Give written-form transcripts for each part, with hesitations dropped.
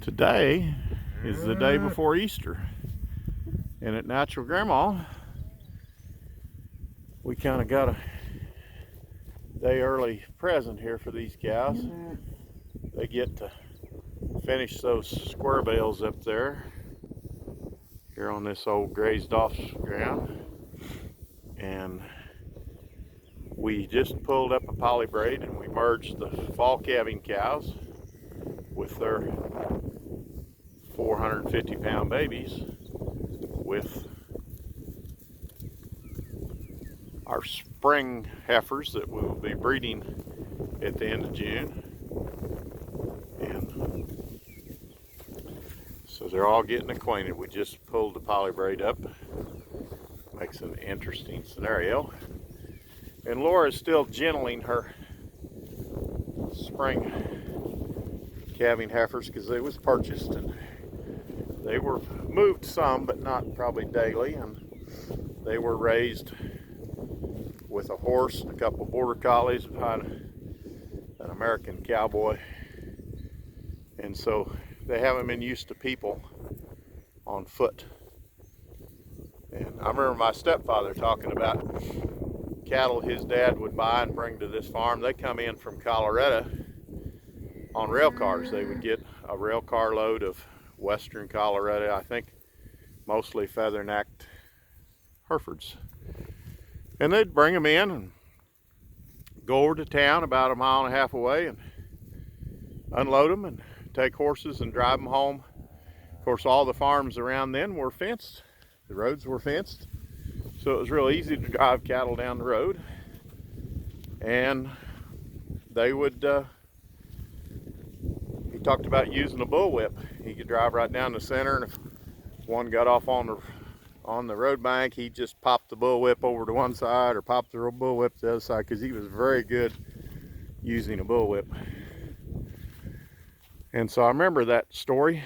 Today is the day before Easter, and at Natural Grandma we kind of got a day early present here for these cows. They get to finish those square bales up there here on this old grazed off ground, and we just pulled up a poly braid and we merged the fall calving cows with their 450-pound babies with our spring heifers that we will be breeding at the end of June. And so they're all getting acquainted. We just pulled the poly braid up. Makes an interesting scenario. And Laura's still gentling her spring calving heifers because they was purchased and they were moved some, but not probably daily, and they were raised with a horse and a couple of border collies behind an American cowboy, and so they haven't been used to people on foot. And I remember my stepfather talking about cattle his dad would buy and bring to this farm. They come in from Colorado on rail cars. They would get a rail car load of western Colorado, I think mostly feather-necked Herefords, and they'd bring them in and go over to town about 1.5 miles away and unload them and take horses and drive them home. Of course, all the farms around then were fenced. The roads were fenced, so it was real easy to drive cattle down the road. And they would he talked about using a bullwhip. He could drive right down the center, and if one got off on the road bank, he'd just pop the bullwhip over to one side or pop the bullwhip to the other side, because he was very good using a bullwhip. And so I remember that story,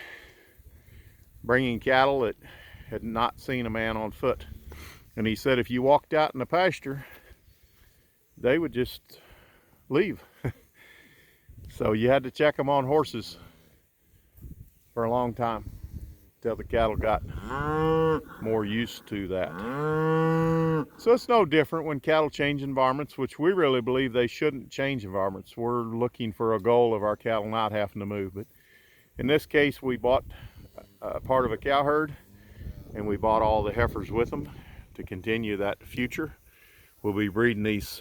bringing cattle that had not seen a man on foot. And he said if you walked out in the pasture, they would just leave. So you had to check them on horses for a long time till the cattle got more used to that. So it's no different when cattle change environments, which we really believe they shouldn't change environments. We're looking for a goal of our cattle not having to move. But in this case, we bought a part of a cow herd, and we bought all the heifers with them to continue that future. We'll be breeding these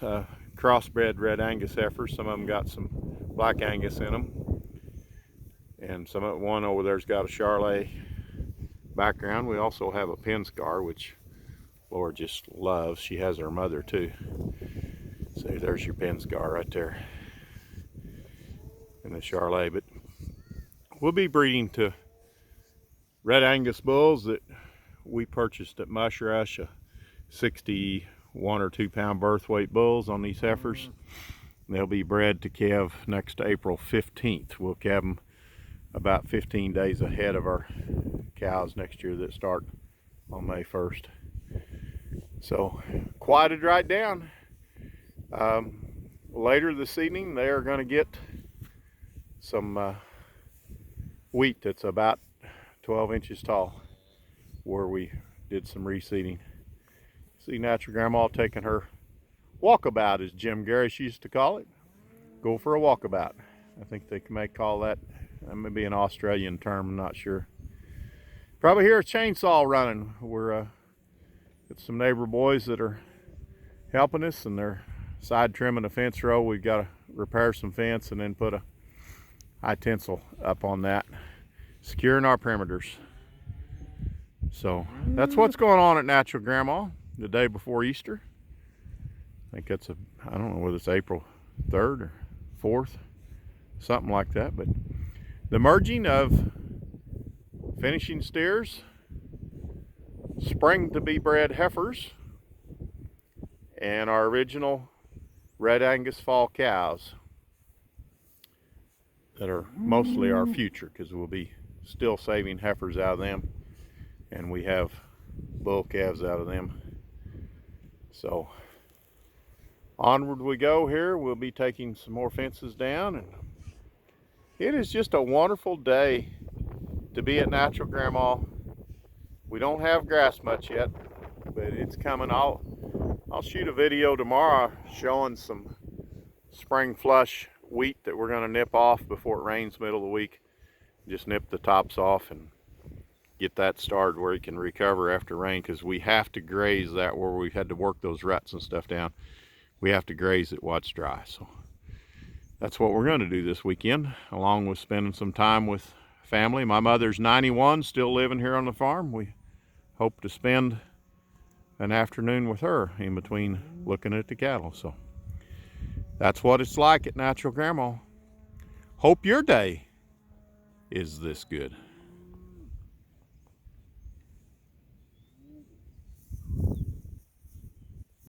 crossbred red Angus heifers. Some of them got some black Angus in them, and one over there's got a Charolais background. We also have a Penscar, which Laura just loves. She has her mother too. So there's your Penscar right there, and the Charolais. But we'll be breeding to red Angus bulls that we purchased at Mush Rush, 61 or 2 pound birth weight bulls on these heifers. They'll be bred to calve next April 15th. We'll calve them about 15 days ahead of our cows next year that start on May 1st. So quieted right down. Later this evening they are going to get some wheat that's about 12 inches tall, where we did some reseeding. See Natural Grandma taking her walkabout, as Jim Garrish used to call it. Go for a walkabout. I think they may call that may be an Australian term, I'm not sure. Probably hear a chainsaw running. We're got some neighbor boys that are helping us, and they're side trimming a fence row. We've got to repair some fence and then put a high tensile up on that, securing our perimeters. So that's what's going on at Natural Grandma the day before Easter. I think that's I don't know whether it's April 3rd or 4th, something like that. But the merging of finishing steers, spring to be bred heifers, and our original red Angus fall cows that are mostly our future, because we'll be still saving heifers out of them, and we have bull calves out of them. So onward we go here. We'll be taking some more fences down, and it is just a wonderful day to be at Natural Grandma. We don't have grass much yet, but it's coming. I'll shoot a video tomorrow showing some spring flush wheat that we're going to nip off before it rains middle of the week. Just nip the tops off and get that started where it can recover after rain, because we have to graze that where we've had to work those ruts and stuff down. We have to graze it while it's dry. So that's what we're going to do this weekend, along with spending some time with family. My mother's 91, still living here on the farm. We hope to spend an afternoon with her in between looking at the cattle. So that's what it's like at Natural Grandma. Hope your day is this good.